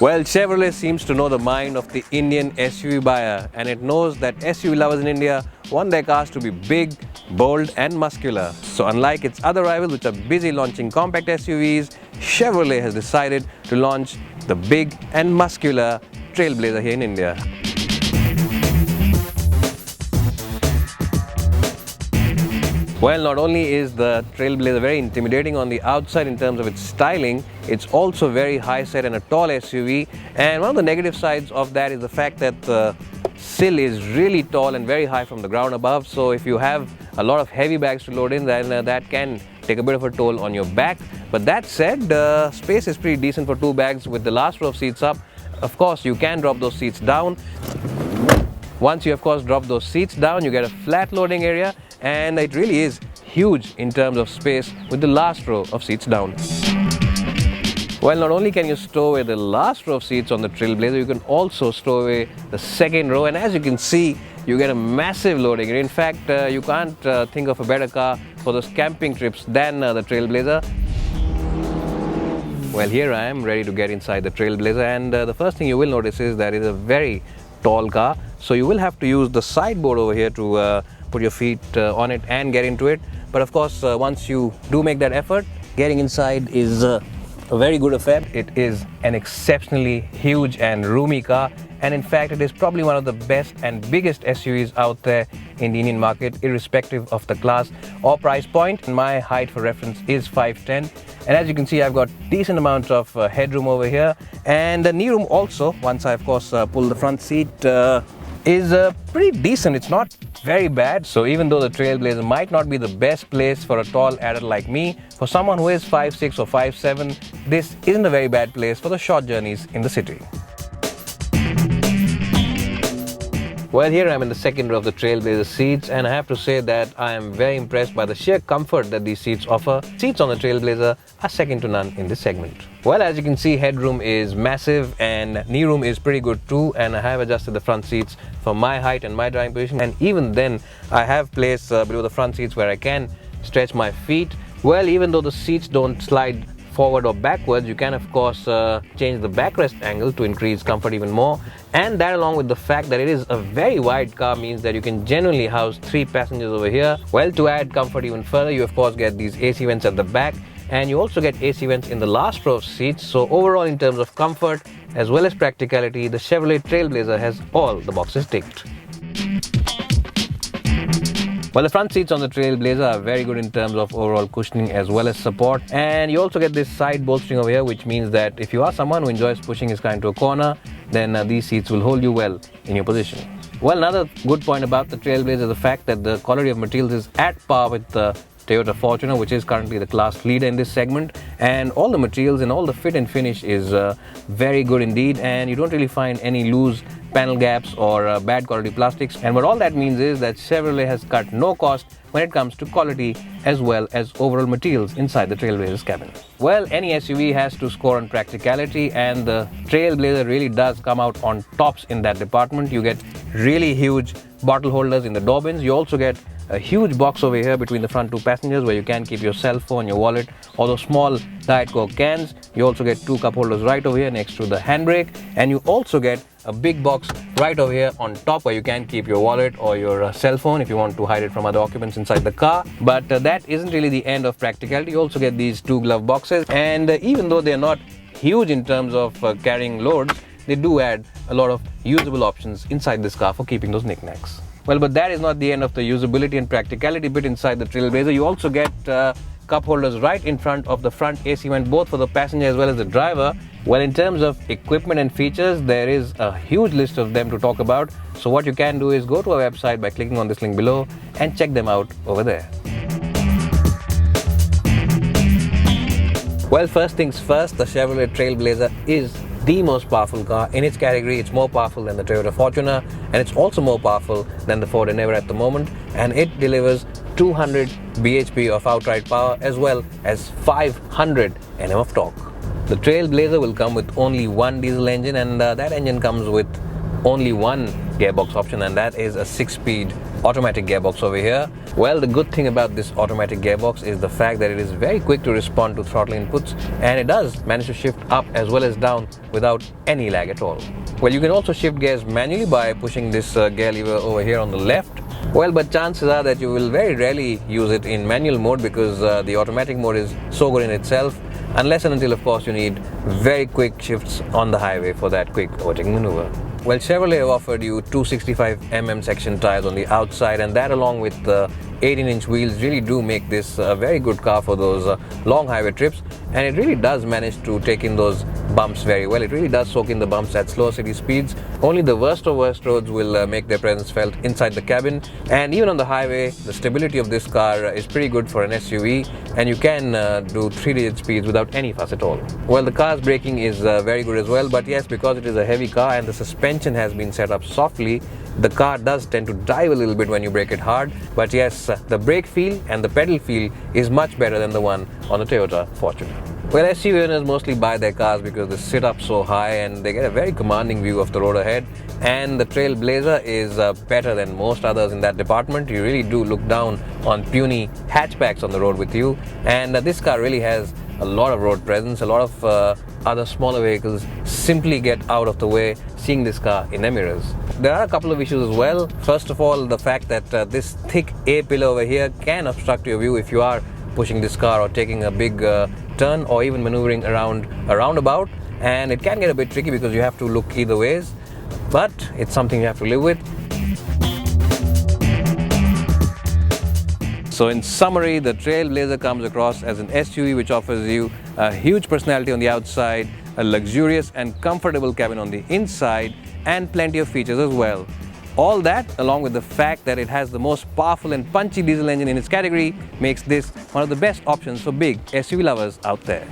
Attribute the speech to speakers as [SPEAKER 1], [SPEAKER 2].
[SPEAKER 1] Well, Chevrolet seems to know the mind of the Indian SUV buyer, and it knows that SUV lovers in India want their cars to be big, bold and muscular. So unlike its other rivals which are busy launching compact SUVs, Chevrolet has decided to launch the big and muscular Trailblazer here in India. Well, not only is the Trailblazer very intimidating on the outside in terms of its styling, it's also very high set and a tall SUV. And one of the negative sides of that is the fact that the sill is really tall and very high from the ground above. So if you have a lot of heavy bags to load in, then that can take a bit of a toll on your back. But that said, the space is pretty decent for two bags with the last row of seats up. Of course, you can drop those seats down. Once you of course drop those seats down, you get a flat loading area, and it really is huge in terms of space with the last row of seats down. Well, not only can you stow away the last row of seats on the Trailblazer, you can also stow away the second row, and as you can see, you get a massive loading area. In fact, you can't think of a better car for those camping trips than the Trailblazer. Well, here I am ready to get inside the Trailblazer, and the first thing you will notice is that it's a very tall car, so you will have to use the sideboard over here to put your feet on it and get into it. But of course, once you do make that effort, getting inside is a very good affair. It is an exceptionally huge and roomy car, and in fact it is probably one of the best and biggest SUVs out there in the Indian market, irrespective of the class or price point. My height for reference is 5'10", and as you can see, I've got decent amounts of headroom over here, and the knee room also, once I of course pull the front seat, is pretty decent. It's not very bad. So even though the Trailblazer might not be the best place for a tall adult like me, for someone who is 5'6" or 5'7", this isn't a very bad place for the short journeys in the city. Well, here I am in the second row of the Trailblazer seats, and I have to say that I am very impressed by the sheer comfort that these seats offer. Seats on the Trailblazer are second to none in this segment. Well, as you can see, headroom is massive and knee room is pretty good too, and I have adjusted the front seats for my height and my driving position, and even then I have placed below the front seats where I can stretch my feet. Well, even though the seats don't slide forward or backwards, you can of course change the backrest angle to increase comfort even more, and that along with the fact that it is a very wide car means that you can genuinely house 3 passengers over here. Well, to add comfort even further, you of course get these AC vents at the back, and you also get AC vents in the last row of seats. So overall, in terms of comfort as well as practicality, the Chevrolet Trailblazer has all the boxes ticked. Well, the front seats on the Trailblazer are very good in terms of overall cushioning as well as support, and you also get this side bolstering over here, which means that if you are someone who enjoys pushing his car into a corner, then these seats will hold you well in your position. Well, another good point about the Trailblazer is the fact that the quality of materials is at par with the Toyota Fortuner, which is currently the class leader in this segment, and all the materials and all the fit and finish is very good indeed, and you don't really find any loose panel gaps or bad quality plastics. And what all that means is that Chevrolet has cut no cost when it comes to quality as well as overall materials inside the Trailblazer's cabin. Well, any SUV has to score on practicality, and the Trailblazer really does come out on tops in that department. You get really huge bottle holders in the door bins. You also get a huge box over here between the front 2 passengers where you can keep your cell phone, your wallet, or those small Diet Coke cans. You also get 2 cup holders right over here next to the handbrake, and you also get a big box right over here on top where you can keep your wallet or your cell phone if you want to hide it from other occupants inside the car. But that isn't really the end of practicality. You also get these 2 glove boxes, and even though they're not huge in terms of carrying loads, they do add a lot of usable options inside this car for keeping those knickknacks. Well, but that is not the end of the usability and practicality bit inside the Trailblazer. You also get cup holders right in front of the front AC vent, both for the passenger as well as the driver. Well, in terms of equipment and features, there is a huge list of them to talk about. So what you can do is go to our website by clicking on this link below and check them out over there. Well, first things first, the Chevrolet Trailblazer is the most powerful car in its category. It's more powerful than the Toyota Fortuner, and it's also more powerful than the Ford Endeavour at the moment, and it delivers 200 bhp of outright power as well as 500 Nm of torque. The Trailblazer will come with only one diesel engine, and that engine comes with only one gearbox option, and that is a 6-speed automatic gearbox over here. Well, the good thing about this automatic gearbox is the fact that it is very quick to respond to throttle inputs, and it does manage to shift up as well as down without any lag at all. Well, you can also shift gears manually by pushing this gear lever over here on the left. Well, but chances are that you will very rarely use it in manual mode because the automatic mode is so good in itself, unless and until, of course, you need very quick shifts on the highway for that quick overtaking maneuver. Well, Chevrolet have offered you 265mm section tires on the outside, and that along with the 18-inch wheels really do make this a very good car for those long highway trips, and it really does manage to take in those bumps very well. It really does soak in the bumps at slower city speeds. Only the worst of worst roads will make their presence felt inside the cabin, and even on the highway the stability of this car is pretty good for an SUV, and you can do 3-digit speeds without any fuss at all. Well, the car's braking is very good as well, but yes, because it is a heavy car and the suspension has been set up softly, the car does tend to dive a little bit when you brake it hard. But yes, the brake feel and the pedal feel is much better than the one on the Toyota Fortuner. Well, SUV owners mostly buy their cars because they sit up so high and they get a very commanding view of the road ahead, and the Trailblazer is better than most others in that department. You really do look down on puny hatchbacks on the road with you, and this car really has a lot of road presence. A lot of other smaller vehicles simply get out of the way seeing this car in their mirrors. There are a couple of issues as well. First of all, the fact that this thick A-pillar over here can obstruct your view if you are pushing this car or taking a big turn or even maneuvering around a roundabout, and it can get a bit tricky because you have to look either ways, but it's something you have to live with. So in summary, the Trailblazer comes across as an SUV which offers you a huge personality on the outside, a luxurious and comfortable cabin on the inside, and plenty of features as well. All that, along with the fact that it has the most powerful and punchy diesel engine in its category, makes this one of the best options for big SUV lovers out there.